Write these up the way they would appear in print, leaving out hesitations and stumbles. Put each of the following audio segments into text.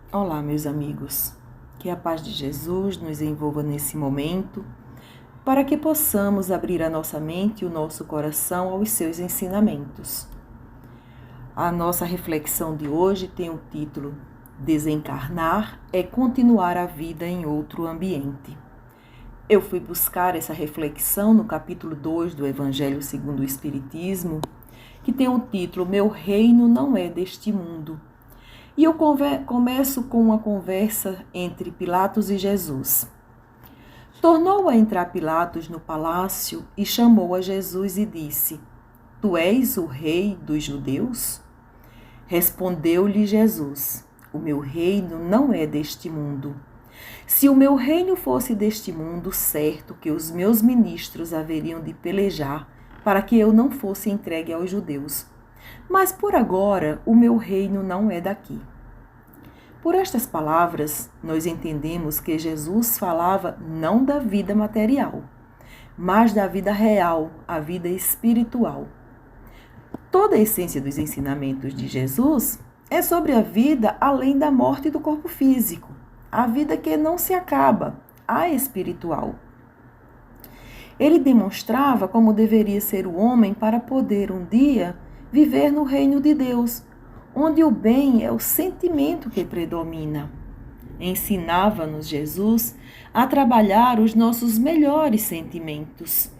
Olá, meus amigos. Que a paz de Jesus nos envolva nesse momento, para que possamos abrir a nossa mente e o nosso coração aos seus ensinamentos. A nossa reflexão de hoje tem o título Desencarnar é continuar a vida em outro ambiente. Eu fui buscar essa reflexão no capítulo 2 do Evangelho segundo o Espiritismo, que tem o título Meu reino não é deste mundo. E eu começo com uma conversa entre Pilatos e Jesus. Tornou a entrar Pilatos no palácio e chamou a Jesus e disse: Tu és o rei dos judeus? Respondeu-lhe Jesus: O meu reino não é deste mundo. Se o meu reino fosse deste mundo, certo que os meus ministros haveriam de pelejar para que eu não fosse entregue aos judeus. Mas por agora o meu reino não é daqui. Por estas palavras, nós entendemos que Jesus falava não da vida material, mas da vida real, a vida espiritual. Toda a essência dos ensinamentos de Jesus é sobre a vida além da morte do corpo físico, a vida que não se acaba, a espiritual. Ele demonstrava como deveria ser o homem para poder um dia viver no reino de Deus, onde o bem é o sentimento que predomina. Ensinava-nos Jesus a trabalhar os nossos melhores sentimentos,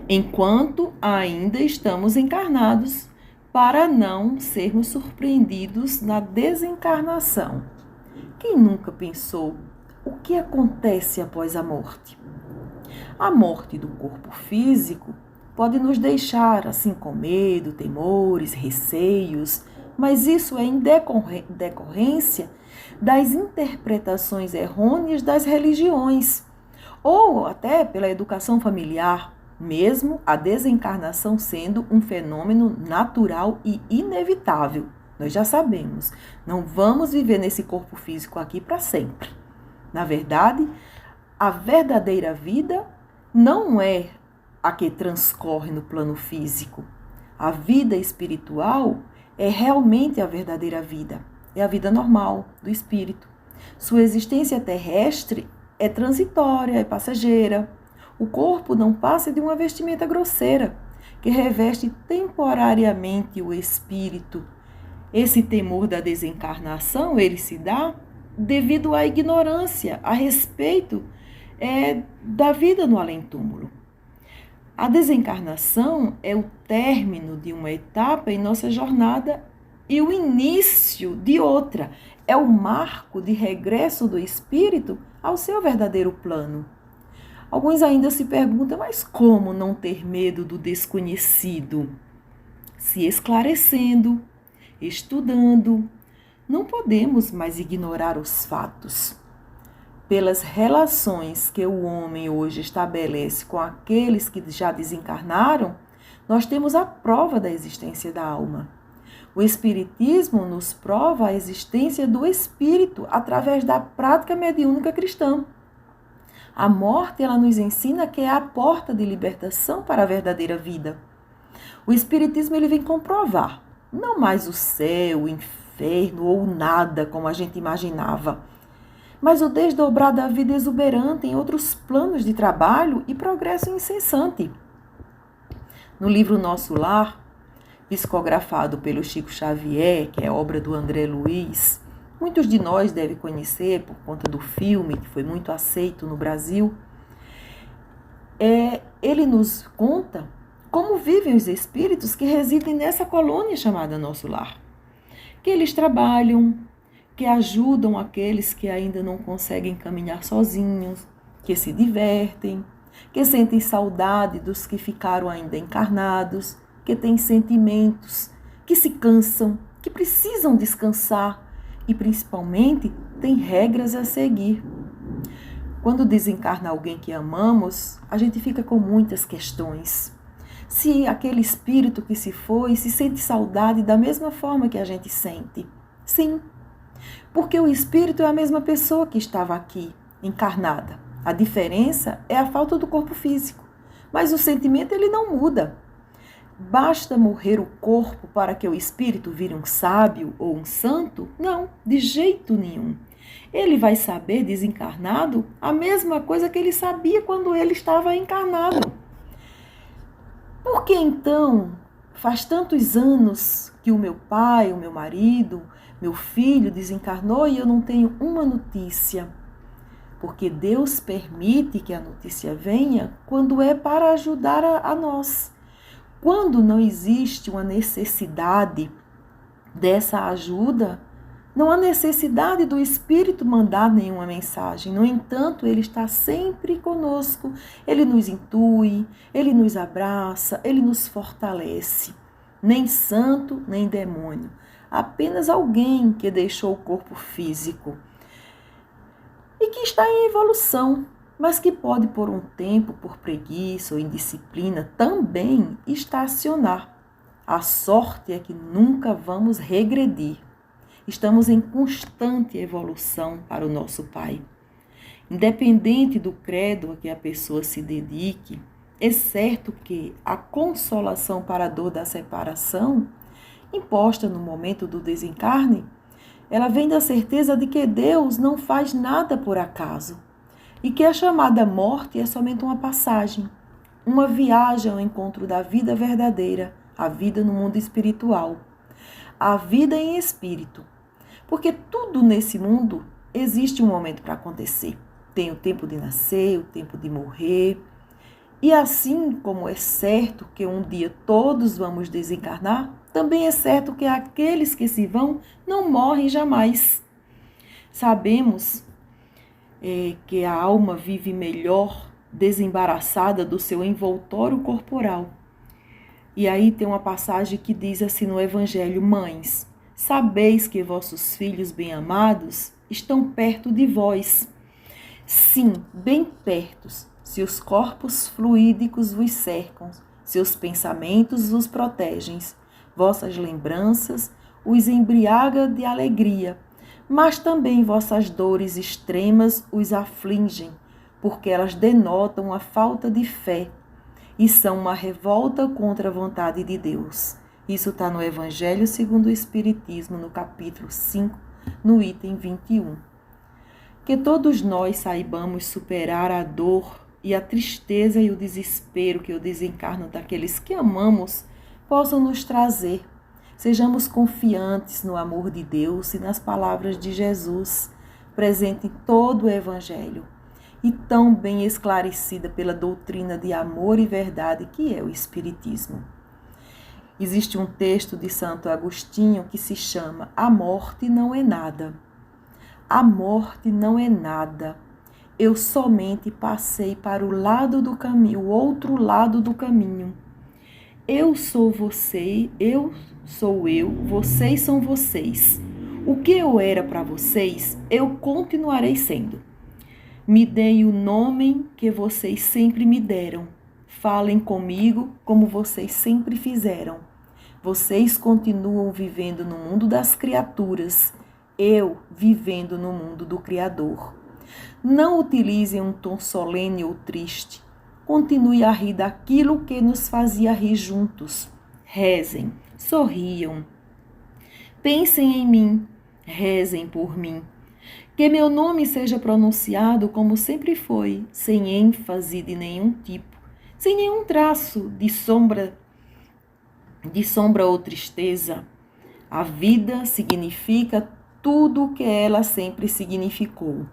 enquanto ainda estamos encarnados, para não sermos surpreendidos na desencarnação. Quem nunca pensou o que acontece após a morte? A morte do corpo físico pode nos deixar assim com medo, temores, receios, mas isso é em decorrência das interpretações errôneas das religiões, ou até pela educação familiar, mesmo a desencarnação sendo um fenômeno natural e inevitável. Nós já sabemos, não vamos viver nesse corpo físico aqui para sempre. Na verdade, a verdadeira vida não é a que transcorre no plano físico. A vida espiritual é realmente a verdadeira vida. É a vida normal do espírito. Sua existência terrestre é transitória, é passageira. O corpo não passa de uma vestimenta grosseira que reveste temporariamente o espírito. Esse temor da desencarnação, ele se dá devido à ignorância a respeito da vida no além-túmulo. A desencarnação é o término de uma etapa em nossa jornada e o início de outra. É o marco de regresso do espírito ao seu verdadeiro plano. Alguns ainda se perguntam, mas como não ter medo do desconhecido? Se esclarecendo, estudando, não podemos mais ignorar os fatos. Pelas relações que o homem hoje estabelece com aqueles que já desencarnaram, nós temos a prova da existência da alma. O Espiritismo nos prova a existência do espírito através da prática mediúnica cristã. A morte, ela nos ensina que é a porta de libertação para a verdadeira vida. O Espiritismo, ele vem comprovar, não mais o céu, o inferno ou nada como a gente imaginava, mas o desdobrar da vida exuberante em outros planos de trabalho e progresso incessante. No livro Nosso Lar, psicografado pelo Chico Xavier, que é obra do André Luiz, muitos de nós devem conhecer por conta do filme, que foi muito aceito no Brasil, ele nos conta como vivem os espíritos que residem nessa colônia chamada Nosso Lar. Que eles trabalham, que ajudam aqueles que ainda não conseguem caminhar sozinhos, que se divertem, que sentem saudade dos que ficaram ainda encarnados, que têm sentimentos, que se cansam, que precisam descansar e, principalmente, têm regras a seguir. Quando desencarna alguém que amamos, a gente fica com muitas questões. Se aquele espírito que se foi se sente saudade da mesma forma que a gente sente. Sim, porque o espírito é a mesma pessoa que estava aqui, encarnada. A diferença é a falta do corpo físico, mas o sentimento ele não muda. Basta morrer o corpo para que o espírito vire um sábio ou um santo? Não, de jeito nenhum. Ele vai saber, desencarnado, a mesma coisa que ele sabia quando ele estava encarnado. Por que então faz tantos anos que o meu pai, o meu marido, meu filho desencarnou e eu não tenho uma notícia? Porque Deus permite que a notícia venha quando é para ajudar a nós. Quando não existe uma necessidade dessa ajuda, não há necessidade do Espírito mandar nenhuma mensagem. No entanto, Ele está sempre conosco. Ele nos intui, Ele nos abraça, Ele nos fortalece. Nem santo, nem demônio. Apenas alguém que deixou o corpo físico e que está em evolução, mas que pode por um tempo, por preguiça ou indisciplina, também estacionar. A sorte é que nunca vamos regredir. Estamos em constante evolução para o nosso Pai. Independente do credo a que a pessoa se dedique, é certo que a consolação para a dor da separação, imposta no momento do desencarne, ela vem da certeza de que Deus não faz nada por acaso e que a chamada morte é somente uma passagem, uma viagem ao encontro da vida verdadeira, a vida no mundo espiritual, a vida em espírito. Porque tudo nesse mundo existe um momento para acontecer. Tem o tempo de nascer, o tempo de morrer. E assim como é certo que um dia todos vamos desencarnar, também é certo que aqueles que se vão não morrem jamais. Sabemos que a alma vive melhor desembaraçada do seu envoltório corporal. E aí tem uma passagem que diz assim no Evangelho: Mães, sabeis que vossos filhos bem-amados estão perto de vós. Sim, bem perto, se os corpos fluídicos vos cercam, seus pensamentos vos protegem, vossas lembranças os embriaga de alegria, mas também vossas dores extremas os afligem, porque elas denotam a falta de fé e são uma revolta contra a vontade de Deus. Isso está no Evangelho segundo o Espiritismo, no capítulo 5, no item 21. Que todos nós saibamos superar a dor e a tristeza e o desespero que o desencarno daqueles que amamos possam nos trazer. Sejamos confiantes no amor de Deus e nas palavras de Jesus, presente em todo o Evangelho, e tão bem esclarecida pela doutrina de amor e verdade que é o Espiritismo. Existe um texto de Santo Agostinho que se chama A Morte Não é Nada. A morte não é nada. Eu somente passei para o lado do caminho, o outro lado do caminho. Eu sou você, eu sou eu, vocês são vocês. O que eu era para vocês, eu continuarei sendo. Me deem o nome que vocês sempre me deram. Falem comigo como vocês sempre fizeram. Vocês continuam vivendo no mundo das criaturas, eu vivendo no mundo do Criador. Não utilizem um tom solene ou triste. Continue a rir daquilo que nos fazia rir juntos. Rezem, sorriam. Pensem em mim, rezem por mim. Que meu nome seja pronunciado como sempre foi, sem ênfase de nenhum tipo, sem nenhum traço de sombra ou tristeza. A vida significa tudo o que ela sempre significou.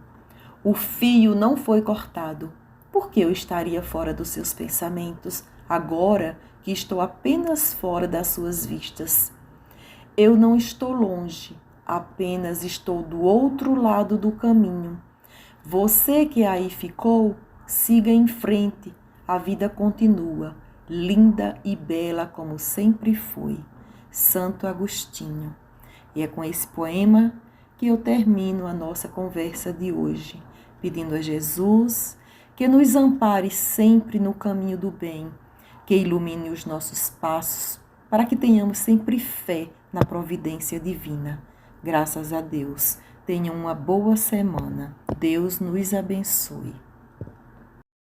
O fio não foi cortado. Por que eu estaria fora dos seus pensamentos, agora que estou apenas fora das suas vistas? Eu não estou longe, apenas estou do outro lado do caminho. Você que aí ficou, siga em frente, a vida continua, linda e bela como sempre foi. Santo Agostinho. E é com esse poema que eu termino a nossa conversa de hoje, pedindo a Jesus que nos ampare sempre no caminho do bem, que ilumine os nossos passos, para que tenhamos sempre fé na providência divina. Graças a Deus. Tenham uma boa semana. Deus nos abençoe.